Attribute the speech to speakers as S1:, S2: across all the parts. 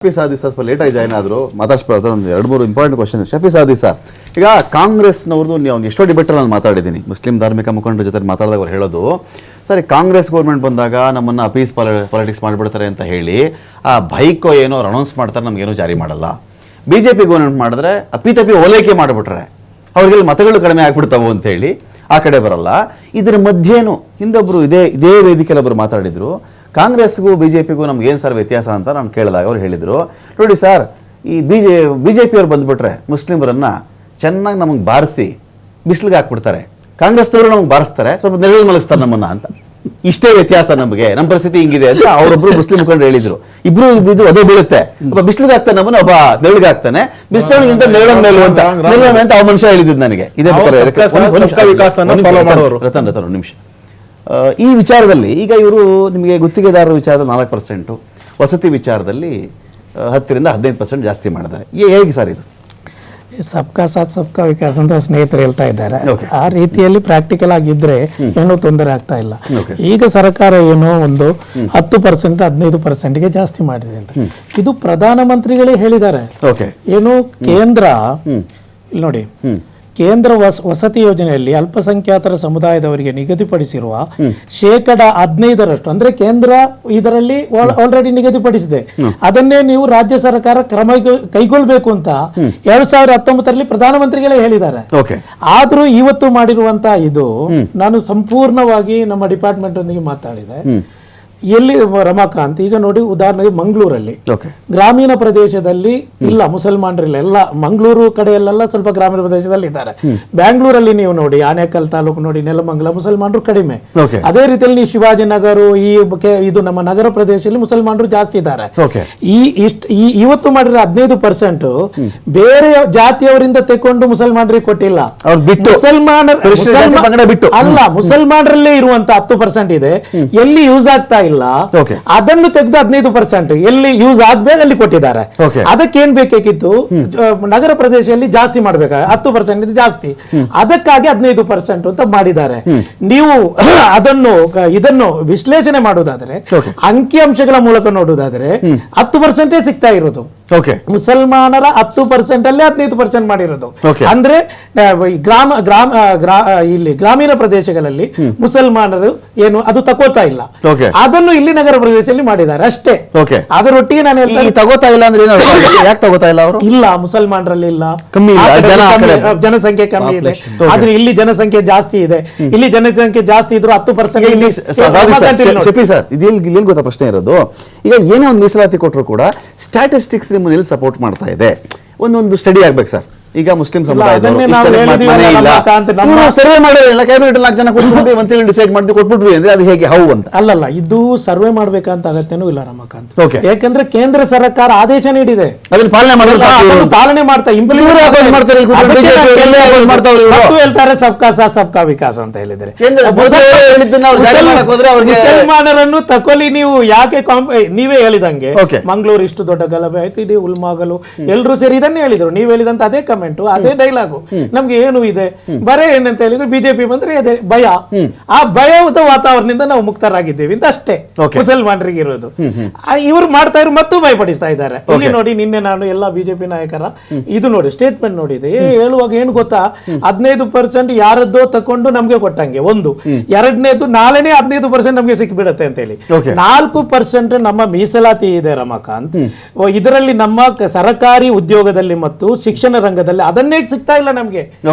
S1: Shafi Sadi sir ಸ್ವಲ್ಪ ಲೇಟಾಗಿ join ಆದರು ಮಾತಾಡ್ಸ್ಕೊಳ್ತಾರೆ. ಒಂದು 2-3 important question. Shafi Sadi sir, ಈಗ ಕಾಂಗ್ರೆಸ್ನವ್ರದ್ದು ನೀವು ಎಷ್ಟೋ ಡಿಬೇಟಲ್ಲಿ ನಾನು ಮಾತಾಡಿದ್ದೀನಿ, ಮುಸ್ಲಿಂ ಧಾರ್ಮಿಕ ಮುಖಂಡರ ಜೊತೆ ಮಾತಾಡಿದಾಗ ಅವ್ರು ಹೇಳೋದು, ಸರಿ ಕಾಂಗ್ರೆಸ್ ಗೌರ್ಮೆಂಟ್ ಬಂದಾಗ ನಮ್ಮನ್ನು ಅಪೀಸ್ ಪಾಲಿಟಿಕ್ಸ್ ಮಾಡಿಬಿಡ್ತಾರೆ ಅಂತ ಹೇಳಿ ಆ ಬೈಕೋ ಏನೋ ಅವ್ರು ಅನೌನ್ಸ್ ಮಾಡ್ತಾರೆ, ನಮಗೇನೋ ಜಾರಿ ಮಾಡಲ್ಲ. BJP ಗೌರ್ಮೆಂಟ್ ಮಾಡಿದ್ರೆ ಅಪ್ಪಿತಪ್ಪಿ ಓಲೈಕೆ ಮಾಡಿಬಿಟ್ರೆ ಅವ್ರಿಗೆಲ್ಲ ಮತಗಳು ಕಡಿಮೆ ಆಗ್ಬಿಡ್ತಾವೆ ಅಂತ ಹೇಳಿ ಆ ಕಡೆ ಬರಲ್ಲ. ಇದರ ಮಧ್ಯೇನು ಹಿಂದೊಬ್ಬರು ಇದೇ ವೇದಿಕೆಯಲ್ಲಿ ಒಬ್ಬರು ಮಾತಾಡಿದರು, ಕಾಂಗ್ರೆಸ್ಗೂ BJPಗೂ ನಮ್ಗೇನು ಸರ್ ವ್ಯತ್ಯಾಸ ಅಂತ ನಾನು ಕೇಳಿದಾಗ ಅವ್ರು ಹೇಳಿದರು, ನೋಡಿ ಸರ್ ಈ BJP ಅವ್ರು ಬಂದುಬಿಟ್ರೆ ಮುಸ್ಲಿಮರನ್ನು ಚೆನ್ನಾಗಿ ನಮಗೆ ಬಾರಿಸಿ ಬಿಸಿಲಿಗೆ ಹಾಕ್ಬಿಡ್ತಾರೆ, ಕಾಂಗ್ರೆಸ್ನವರು ನಮಗೆ ಬಾರಿಸ್ತಾರೆ, ಸ್ವಲ್ಪ ನೆರಳು ಮಲಗಿಸ್ತಾರೆ ನಮ್ಮನ್ನು ಅಂತ. ಇಷ್ಟೇ ವ್ಯತ್ಯಾಸ ನಮಗೆ, ನಮ್ಮ ಪರಿಸ್ಥಿತಿ ಹಿಂಗಿದೆ ಅಂತ ಅವರೊಬ್ಬರು ಮುಸ್ಲಿಂ ಮುಖಂಡರು ಹೇಳಿದ್ರು. ಇಬ್ರು ಇದು ಅದೇ ಬೀಳುತ್ತೆ, ಒಬ್ಬ ಬಿಸಿಲಿಗೆ ಹಾಕ್ತಾನೆ ನಮ್ಮನ್ನು, ಒಬ್ಬ ನೆರಳಿಗೆ ಹಾಕ್ತಾನೆ. ಬಿಸಿಲಿಗಿಂತ ನೆರಳ ಮೇಲು ಅಂತ ಆ ಮನುಷ್ಯ ಹೇಳಿದ್ದು ನನಗೆ. ಇದೇ ರತನ್ ಒಂದು ನಿಮಿಷ. ಈ ವಿಚಾರದಲ್ಲಿ ಈಗ ಇವರು ನಿಮಗೆ ಗುತ್ತಿಗೆದಾರರ ವಿಚಾರದ 4%, ವಸತಿ ವಿಚಾರದಲ್ಲಿ 10ರಿಂದ 15% ಜಾಸ್ತಿ ಮಾಡಿದ್ದಾರೆ. ಹೇಗೆ ಸರ್ ಇದು?
S2: ಸಬ್ಕಾ ಸಾಥ್ ಸಬ್ಕಾ ವಿಕಾಸ್ ಅಂತ ಸ್ನೇಹಿತರು ಹೇಳ್ತಾ ಇದ್ದಾರೆ. ಆ ರೀತಿಯಲ್ಲಿ ಪ್ರಾಕ್ಟಿಕಲ್ ಆಗಿದ್ರೆ ಏನೂ ತೊಂದರೆ ಆಗ್ತಾ ಇಲ್ಲ. ಈಗ ಸರ್ಕಾರ ಏನೋ ಒಂದು 10% 15%ಗೆ ಜಾಸ್ತಿ ಮಾಡಿದೆ ಅಂತ ಇದು ಪ್ರಧಾನಮಂತ್ರಿಗಳೇ ಹೇಳಿದ್ದಾರೆ. ಏನು ಕೇಂದ್ರ ಇಲ್ಲಿ ನೋಡಿ, ಕೇಂದ್ರ ವಸತಿ ಯೋಜನೆಯಲ್ಲಿ ಅಲ್ಪಸಂಖ್ಯಾತರ ಸಮುದಾಯದವರಿಗೆ ನಿಗದಿಪಡಿಸಿರುವ 15% ಅಂದ್ರೆ ಕೇಂದ್ರ ಇದರಲ್ಲಿ ಆಲ್ರೆಡಿ ನಿಗದಿಪಡಿಸಿದೆ. ಅದನ್ನೇ ನೀವು ರಾಜ್ಯ ಸರ್ಕಾರ ಕ್ರಮ ಕೈಗೊಳ್ಳಬೇಕು ಅಂತ 2019ರಲ್ಲಿ ಪ್ರಧಾನಮಂತ್ರಿಗಳೇ ಹೇಳಿದ್ದಾರೆ. ಆದ್ರೂ ಇವತ್ತು ಮಾಡಿರುವಂತ ಇದು ನಾನು ಸಂಪೂರ್ಣವಾಗಿ ನಮ್ಮ ಡಿಪಾರ್ಟ್ಮೆಂಟ್ ಒಂದಿಗೆ ಮಾತಾಡಿದೆ. ಎಲ್ಲಿ ರಮಾಕಾಂತ್, ಈಗ ನೋಡಿ ಉದಾಹರಣೆಗೆ ಮಂಗಳೂರಲ್ಲಿ ಗ್ರಾಮೀಣ ಪ್ರದೇಶದಲ್ಲಿ ಇಲ್ಲ, ಮುಸಲ್ಮಾನರಿಲ್ಲ, ಎಲ್ಲ ಮಂಗಳೂರು ಕಡೆಯಲ್ಲೆಲ್ಲ ಸ್ವಲ್ಪ ಗ್ರಾಮೀಣ ಪ್ರದೇಶದಲ್ಲಿ ಇದ್ದಾರೆ. ಬ್ಯಾಂಗ್ಳೂರಲ್ಲಿ ನೀವು ನೋಡಿ, ಆನೇಕಲ್ ತಾಲೂಕು ನೋಡಿ, ನೆಲಮಂಗಲ ಮುಸಲ್ಮಾನರು ಕಡಿಮೆ. ಅದೇ ರೀತಿಯಲ್ಲಿ ನೀವು ಶಿವಾಜಿನಗರ ಇದು ನಮ್ಮ ನಗರ ಪ್ರದೇಶದಲ್ಲಿ ಮುಸಲ್ಮಾನರು ಜಾಸ್ತಿ ಇದ್ದಾರೆ. ಇವತ್ತು ಮಾಡಿರೋ 15% ಬೇರೆ ಜಾತಿಯವರಿಂದ ತೆಕೊಂಡು ಮುಸಲ್ಮಾನರಿಗೆ ಕೊಟ್ಟಿಲ್ಲ, ಅಲ್ಲ ಮುಸಲ್ಮಾನರಲ್ಲೇ ಇರುವಂತ 10% ಇದೆ, ಎಲ್ಲಿ ಯೂಸ್ ಆಗ್ತಾ ಇಲ್ಲ ಅದನ್ನು ತೆಗೆದು 15% ಎಲ್ಲಿ ಯೂಸ್ ಆಗ್ಬೇಕು ಅಲ್ಲಿ ಕೊಟ್ಟಿದ್ದಾರೆ. ಅದಕ್ಕೇನ್ ಬೇಕಾಗಿತ್ತು, ನಗರ ಪ್ರದೇಶದಲ್ಲಿ ಜಾಸ್ತಿ ಮಾಡ್ಬೇಕು, 10% ಜಾಸ್ತಿ, ಅದಕ್ಕಾಗಿ 15% ಅಂತ ಮಾಡಿದ್ದಾರೆ. ನೀವು ಇದನ್ನು ವಿಶ್ಲೇಷಣೆ ಮಾಡುವುದಾದ್ರೆ, ಅಂಕಿಅಂಶಗಳ ಮೂಲಕ ನೋಡುವುದಾದ್ರೆ 10% ಸಿಗ್ತಾ ಇರೋದು. ಮುಸಲ್ಮಾನರ 10% ಅಲ್ಲೇ 15% ಮಾಡಿರೋದು. ಅಂದ್ರೆ ಇಲ್ಲಿ ಗ್ರಾಮೀಣ ಪ್ರದೇಶಗಳಲ್ಲಿ ಮುಸಲ್ಮಾನರು ಏನು ಅದು ತಗೋತಾ ಇಲ್ಲ, ಅದನ್ನು ಇಲ್ಲಿ ನಗರ ಪ್ರದೇಶದಲ್ಲಿ ಮಾಡಿದ್ದಾರೆ ಅಷ್ಟೇ. ಅದರೊಟ್ಟಿಗೆ ನಾನು
S1: ತಗೋತಾ ಇಲ್ಲ ಅಂದ್ರೆ ಯಾಕೆ ತಗೋತಾ ಇಲ್ಲ ಅವರು?
S2: ಇಲ್ಲ, ಮುಸಲ್ಮಾನರಲ್ಲಿ ಇಲ್ಲ, ಜನಸಂಖ್ಯೆ ಕಮ್ಮಿ ಇದೆ. ಆದ್ರೆ ಇಲ್ಲಿ ಜನಸಂಖ್ಯೆ ಜಾಸ್ತಿ ಇದೆ. ಇಲ್ಲಿ ಜನಸಂಖ್ಯೆ ಜಾಸ್ತಿ ಇದ್ರು 10%.
S1: ಇಲ್ಲಿ ಗೊತ್ತಾ ಪ್ರಶ್ನೆ ಇರೋದು, ಈಗ ಏನೇ ಒಂದು ಮೀಸಲಾತಿ ಕೊಟ್ಟರು ಕೂಡ ಸ್ಟ್ಯಾಟಿಸ್ಟಿಕ್ಸ್ ನಿಮ್ಮನ್ನು ಎಲ್ಲಿ ಸಪೋರ್ಟ್ ಮಾಡ್ತಾ ಇದೆ? ಒಂದೊಂದು ಸ್ಟಡಿ ಆಗ್ಬೇಕು ಸರ್. ಈಗ ಮುಸ್ಲಿಂ ಸಮುದಾಯದವರು ಸರ್ವೆ ಮಾಡಿಲ್ಲ, ಕ್ಯಾಬಿನೆಟ್ 4 ಜನ ಕೊಟ್ಬಿಟ್ಟು ಮಂತ್ರಿಗಳು ಡಿಸೈಡ್ ಮಾಡಿ ಕೊಟ್ಬಿಟ್ವಿ ಅಂದ್ರೆ ಅದು ಹೇಗೆ ಹೌ ಅಂತ?
S2: ಅಲ್ಲಲ್ಲ, ಇದು ಸರ್ವೆ ಮಾಡ್ಬೇಕಂತ ಅಗತ್ಯನೂ ಇಲ್ಲ ರಮಾಕಾಂತ್. ಯಾಕಂದ್ರೆ ಕೇಂದ್ರ ಸರ್ಕಾರ ಆದೇಶ ನೀಡಿದೆ,
S1: ಅದನ್ನ
S2: ಪಾಲನೆ ಮಾಡ್ತಾ ಹೇಳ್ತಾರೆ ಸಬ್ಕಾ ಸಾಥ್ ಸಬ್ಕಾ ವಿಕಾಸ್ ಅಂತ ಹೇಳಿದ್ರೆ. ಮುಸಲ್ಮಾನರನ್ನು ತಕೊಳ್ಳಿ ನೀವು, ಯಾಕೆ ನೀವೇ ಹೇಳಿದಂಗೆ ಮಂಗಳೂರು ಇಷ್ಟು ದೊಡ್ಡ ಗಲಭೆ ಆಯ್ತು, ಇಡೀ ಉಲ್ಮಾಗಲು ಎಲ್ಲರೂ ಸೇರಿ ಇದನ್ನೇ ಹೇಳಿದ್ರು. ನೀವು ಹೇಳಿದಂತ ಅದೇ ಅದೇ ಡೈಲಾಗು. ನಮ್ಗೆ ಏನು ಇದೆ ಬರೇ ಏನಂತ ಹೇಳಿದ್ರೆ BJP ಬಂದ್ರೆ ಅದೇ ಭಯ, ಆ ಭಯದ ವಾತಾವರಣದಿಂದ ನಾವು ಮುಕ್ತರಾಗಿದ್ದೇವೆ ಅಂತ ಅಷ್ಟೇ ಮುಸಲ್ಮಾನರಿಗೆ ಇರೋದು. ಇವರು ಮಾಡ್ತಾ ಇದ್ರು ಮತ್ತು ಭಯಪಡಿಸ್ತಾ ಇದ್ದಾರೆ. ಇಲ್ಲಿ ನೋಡಿ, ನಿನ್ನೆ ನಾನು ಎಲ್ಲ BJP ನಾಯಕರ ಇದು ನೋಡಿ ಸ್ಟೇಟ್ಮೆಂಟ್ ನೋಡಿದೆ. ಹೇಳುವಾಗ ಏನು ಗೊತ್ತಾ, 15% ಯಾರದ್ದೋ ತಕೊಂಡು ನಮ್ಗೆ ಕೊಟ್ಟಂಗೆ ಒಂದು, ಎರಡನೇದು ನಾಳೆನೇ 15% ನಮ್ಗೆ ಸಿಕ್ಕಿಬಿಡತ್ತೆ ಅಂತ ಹೇಳಿ 4% ನಮ್ಮ ಮೀಸಲಾತಿ ಇದೆ ರಮಾಕಾಂತ್. ಇದರಲ್ಲಿ ನಮ್ಮ ಸರ್ಕಾರಿ ಉದ್ಯೋಗದಲ್ಲಿ ಮತ್ತು ಶಿಕ್ಷಣ ರಂಗದಲ್ಲಿ ಅದನ್ನೇ ಸಿಗ್ತಾ ಇಲ್ಲ ನಮ್ಗೆ.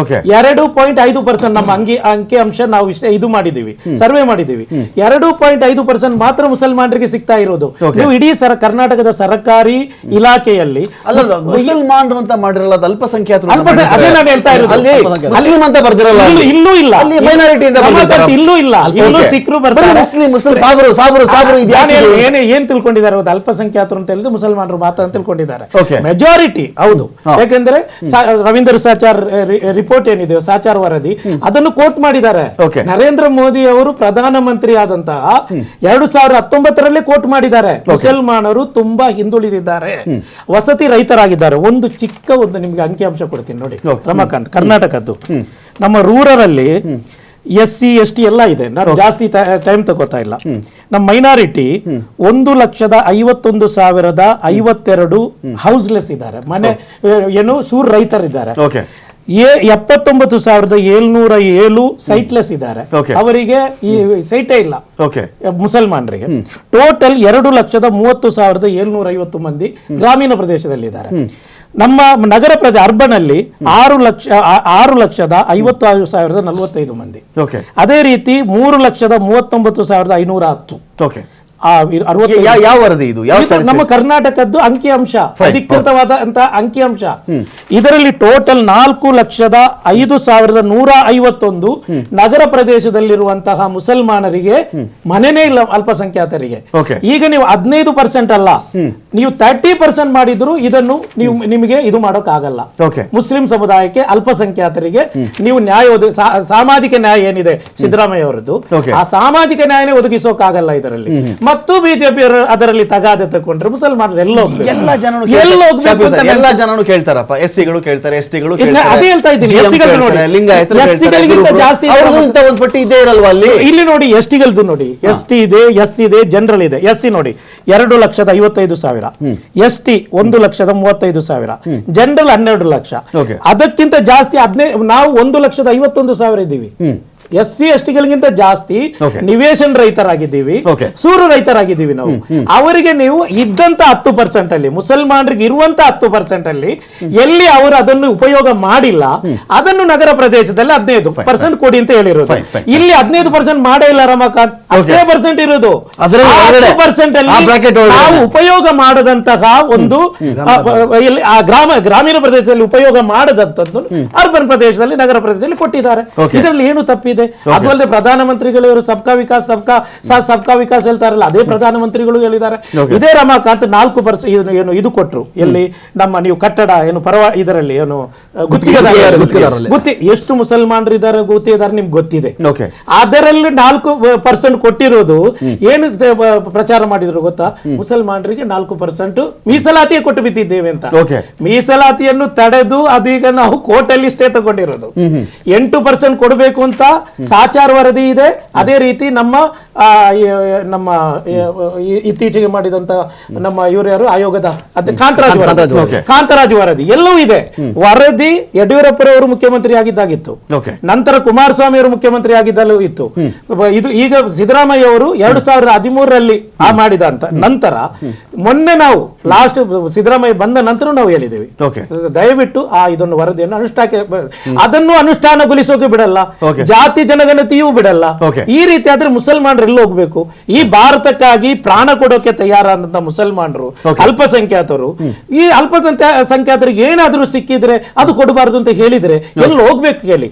S2: 2.5% ನಮ್ಮ ಅಂಕಿ ಅಂಶ ನಾವು ಇದು ಮಾಡಿದೀವಿ, ಸರ್ವೆ ಮಾಡಿದೀವಿ. 2.5% ಮಾತ್ರ ಮುಸಲ್ಮಾನರಿಗೆ ಸಿಗ್ತಾ ಇರೋದು. ನೀವು ಇಡೀ ಕರ್ನಾಟಕದ ಸರ್ಕಾರಿ ಇಲಾಖೆಯಲ್ಲಿ
S1: ಮುಸಲ್ಮಾನರು ಅಂತ ಮಾಡಿರಲ್ಲ, ಅಲ್ಪಸಂಖ್ಯಾತರು.
S2: ಅದೇ ನಾನು ಹೇಳ್ತಾ ಇರೋದು, ಇಲ್ಲೂ ಇಲ್ಲ, ಇಲ್ಲೂ ಇಲ್ಲ, ಇಲ್ಲೂ ಸಿಖ್ರು ಬರ್ತಾರೆ. ಏನ್ ತಿಳ್ಕೊಂಡಿದ್ದಾರೆ ಅಲ್ಪಸಂಖ್ಯಾತರು ಅಂತ ಹೇಳಿದ್ರೆ ಮುಸಲ್ಮಾನರು ಮಾತ್ರ ಅಂತ ತಿಳ್ಕೊಂಡಿದ್ದಾರೆ. ಮೆಜಾರಿಟಿ ಹೌದು, ಯಾಕೆಂದ್ರೆ ರವೀಂದ್ರ ಸಾಚಾರ್ ರಿಪೋರ್ಟ್ ಏನಿದೆ, ಸಾಚಾರ್ ವರದಿ, ಅದನ್ನು ಕೋಟ್ ಮಾಡಿದ್ದಾರೆ. ನರೇಂದ್ರ ಮೋದಿ ಅವರು ಪ್ರಧಾನಮಂತ್ರಿ ಆದಂತಹ 2019ರಲ್ಲಿ ಕೋಟ್ ಮಾಡಿದ್ದಾರೆ. ಮುಸಲ್ಮಾನರು ತುಂಬಾ ಹಿಂದುಳಿದಿದ್ದಾರೆ, ವಸತಿ ರಹಿತರಾಗಿದ್ದಾರೆ. ಒಂದು ಚಿಕ್ಕ ನಿಮ್ಗೆ ಅಂಕಿಅಂಶ ಕೊಡ್ತೀನಿ ನೋಡಿ ರಮಾಕಾಂತ್, ಕರ್ನಾಟಕದ್ದು ನಮ್ಮ ರೂರಲ್ ಅಲ್ಲಿ SC ST ಎಲ್ಲ ಇದೆ. ನಾನು ಜಾಸ್ತಿ ಟೈಮ್ ತಗೋತಾ ಇಲ್ಲ. ನಮ್ಮ ಮೈನಾರಿಟಿ 1,51,052 ಹೌಸ್ಲೆಸ್ ಇದ್ದಾರೆ, ಮನೆ ಏನು ಸೂರ್ ರೈತರಿದ್ದಾರೆ. 79,707 ಸೈಟ್ಲೆಸ್ ಇದ್ದಾರೆ, ಅವರಿಗೆ ಈ ಸೈಟೇ ಇಲ್ಲ ಮುಸಲ್ಮಾನರಿಗೆ. ಟೋಟಲ್ 2,30,750 ಮಂದಿ ಗ್ರಾಮೀಣ ಪ್ರದೇಶದಲ್ಲಿದ್ದಾರೆ. ನಮ್ಮ ನಗರ ಅರ್ಬನ್ ಅಲ್ಲಿ 6,56,45 ಮಂದಿ. ಅದೇ ರೀತಿ 3,39,510.
S1: ಯಾವ ವರದಿ ಇದು?
S2: ನಮ್ಮ ಕರ್ನಾಟಕದ್ದು ಅಂಕಿಅಂಶ, ಅಧಿಕೃತವಾದಂತಹ ಅಂಕಿಅಂಶ. ಇದರಲ್ಲಿ ಟೋಟಲ್ 4,05,151 ನಗರ ಪ್ರದೇಶದಲ್ಲಿರುವಂತಹ ಮುಸಲ್ಮಾನರಿಗೆ ಮನೆನೇ ಇಲ್ಲ, ಅಲ್ಪಸಂಖ್ಯಾತರಿಗೆ. ಈಗ ನೀವು 15% ಅಲ್ಲ, ನೀವು 30% ಮಾಡಿದ್ರು ಇದನ್ನು ನಿಮಗೆ ಇದು ಮಾಡೋಕ್ ಆಗಲ್ಲ. ಮುಸ್ಲಿಂ ಸಮುದಾಯಕ್ಕೆ, ಅಲ್ಪಸಂಖ್ಯಾತರಿಗೆ ನೀವು ನ್ಯಾಯ ಸಾಮಾಜಿಕ ನ್ಯಾಯ ಏನಿದೆ ಸಿದ್ದರಾಮಯ್ಯ ಅವರದ್ದು, ಆ ಸಾಮಾಜಿಕ ನ್ಯಾಯನೇ ಒದಗಿಸೋಕಾಗಲ್ಲ ಇದರಲ್ಲಿ. ಮತ್ತು ಬಿಜೆಪಿ ಅದರಲ್ಲಿ ತಗಾದೆ ತಗೊಂಡ್ರೆ ಮುಸಲ್ಮಾನರು ಎಲ್ಲ
S1: ಜನನು ಕೇಳ್ತಾರಪ್ಪ. ಎಸ್ಸಿಗಳು ಕೇಳ್ತಾರೆ, ಎಸ್ಟಿಗಳು
S2: ಅದೇ ಹೇಳ್ತಾ ಇದ್ದೀನಿ.
S1: ಒಂದು ಪಟ್ಟಿ ಇದೇ ಇರಲ್ವಾ ಅಲ್ಲಿ?
S2: ಇಲ್ಲಿ ನೋಡಿ, ಎಸ್ಟಿಗಳದ್ದು ನೋಡಿ, ST ಇದೆ, S ಇದೆ, ಜನರಲ್ ಇದೆ. SC ನೋಡಿ 2,55,000, ST 1,35,000, ಜನರಲ್ 12 ಲಕ್ಷ. ಅದಕ್ಕಿಂತ ಜಾಸ್ತಿ ನಾವು 1,51,000 ಇದ್ದೀವಿ. SC STಗಳಿಗಿಂತ ಜಾಸ್ತಿ ನಿವೇಶನ ರೈತರಾಗಿದ್ದೀವಿ, ಸೂರು ರೈತರಾಗಿದ್ದೀವಿ ನಾವು. ಅವರಿಗೆ ನೀವು ಇದ್ದಂತ 10% ಅಲ್ಲಿ, ಮುಸಲ್ಮಾನರಿಗೆ ಇರುವಂತ 10% ಅಲ್ಲಿ ಎಲ್ಲಿ ಅವರು ಅದನ್ನು ಉಪಯೋಗ ಮಾಡಿಲ್ಲ, ಅದನ್ನು ನಗರ ಪ್ರದೇಶದಲ್ಲಿ 15% ಕೊಡಿ ಅಂತ ಹೇಳಿರೋದು. ಇಲ್ಲಿ 15% ಮಾಡೇ ಇಲ್ಲ ರಮಾಕಾಂತ್, 10% ಇರೋದು. 10% ಅಲ್ಲಿ ನಾವು ಉಪಯೋಗ ಮಾಡದಂತಹ ಒಂದು ಗ್ರಾಮೀಣ ಪ್ರದೇಶದಲ್ಲಿ ಉಪಯೋಗ ಮಾಡದಂತದ್ದು ಅರ್ಬನ್ ಪ್ರದೇಶದಲ್ಲಿ, ನಗರ ಪ್ರದೇಶದಲ್ಲಿ ಕೊಟ್ಟಿದ್ದಾರೆ. ಇದರಲ್ಲಿ ಏನು ತಪ್ಪಿದೆ? ಅದು ಅಲ್ಲದೆ ಪ್ರಧಾನಮಂತ್ರಿಗಳು ಸಬ್ಕಾ ವಿಕಾಸ್ ಸಬ್ಕಾ ವಿಕಾಸ್ ಹೇಳ್ತಾರಲ್ಲ, ಅದೇ ಪ್ರಧಾನಮಂತ್ರಿಗಳು ಹೇಳಿದ್ದಾರೆ. ಇದೇ ರಮಾಕಾಂತ್ 4% ಏನು ಇದು ಕೊಟ್ಟರು. ಎಲ್ಲಿ ನಮ್ಮ ನೀವು ಕಟ್ಟಡ ಏನು ಇದರಲ್ಲಿ ಏನು ಗುತ್ತಿ ಎಷ್ಟು ಮುಸಲ್ಮಾನರು ಇದ್ದಾರೆ, ಗುತ್ತಿಗೆದಾರ ನಿಮ್ಗೆ ಗೊತ್ತಿದೆ. ಅದರಲ್ಲಿ 4% ಕೊಟ್ಟಿರೋದು ಏನು ಪ್ರಚಾರ ಮಾಡಿದ್ರು ಗೊತ್ತಾ? ಮುಸಲ್ಮಾನರಿಗೆ 4% ಮೀಸಲಾತಿ ಕೊಟ್ಟು ಬಿಟ್ಟಿದ್ದೇವೆ ಅಂತ. ಮೀಸಲಾತಿಯನ್ನು ತಡೆದು ಅದೀಗ ನಾವು ಕೋರ್ಟಲ್ಲಿ ಸ್ಟೇ ತಗೊಂಡಿರೋದು. 8% ಕೊಡಬೇಕು ಅಂತ ಸಾಚಾರ್ ವರದಿ ಇದೆ. ಅದೇ ರೀತಿ ನಮ್ಮ ಇತ್ತೀಚೆಗೆ ಮಾಡಿದಂತ ನಮ್ಮ ಇವರು ಆಯೋಗದ ಕಾಂತರಾಜು ವರದಿ ಎಲ್ಲವೂ ಇದೆ. ವರದಿ ಯಡಿಯೂರಪ್ಪರವರು ಮುಖ್ಯಮಂತ್ರಿ ಆಗಿದ್ದಾಗಿತ್ತು, ನಂತರ ಕುಮಾರಸ್ವಾಮಿ ಅವರು ಮುಖ್ಯಮಂತ್ರಿ ಆಗಿದ್ದಲ್ಲೂ ಇತ್ತು. ಇದು ಈಗ ಸಿದ್ದರಾಮಯ್ಯ ಅವರು 2013ರಲ್ಲಿ ಮಾಡಿದ ನಂತರ ಮೊನ್ನೆ ನಾವು ಲಾಸ್ಟ್ ಸಿದ್ದರಾಮಯ್ಯ ಬಂದ ನಂತರ ನಾವು ಹೇಳಿದ್ದೇವೆ, ದಯವಿಟ್ಟು ಇದನ್ನು ವರದಿಯನ್ನು ಅದನ್ನು ಅನುಷ್ಠಾನಗೊಳಿಸೋಕೆ ಬಿಡಲ್ಲ, ಜಾತಿ ಜನಗಣತಿಯೂ ಬಿಡಲ್ಲ. ಈ ರೀತಿ ಆದ್ರೆ ಮುಸಲ್ಮಾನರು ಎಲ್ಲ ಹೋಗ್ಬೇಕು? ಈ ಭಾರತಕ್ಕಾಗಿ ಪ್ರಾಣ ಕೊಡೋಕೆ ತಯಾರಾದಂತ ಮುಸಲ್ಮಾನರು, ಅಲ್ಪಸಂಖ್ಯಾತರು, ಈ ಅಲ್ಪಸಂಖ್ಯಾತರಿಗೆ ಏನಾದ್ರೂ ಸಿಕ್ಕಿದ್ರೆ ಅದು ಕೊಡಬಾರದು ಅಂತ ಹೇಳಿದ್ರೆ ಎಲ್ಲಿ ಹೋಗ್ಬೇಕು ಹೇಳಿ?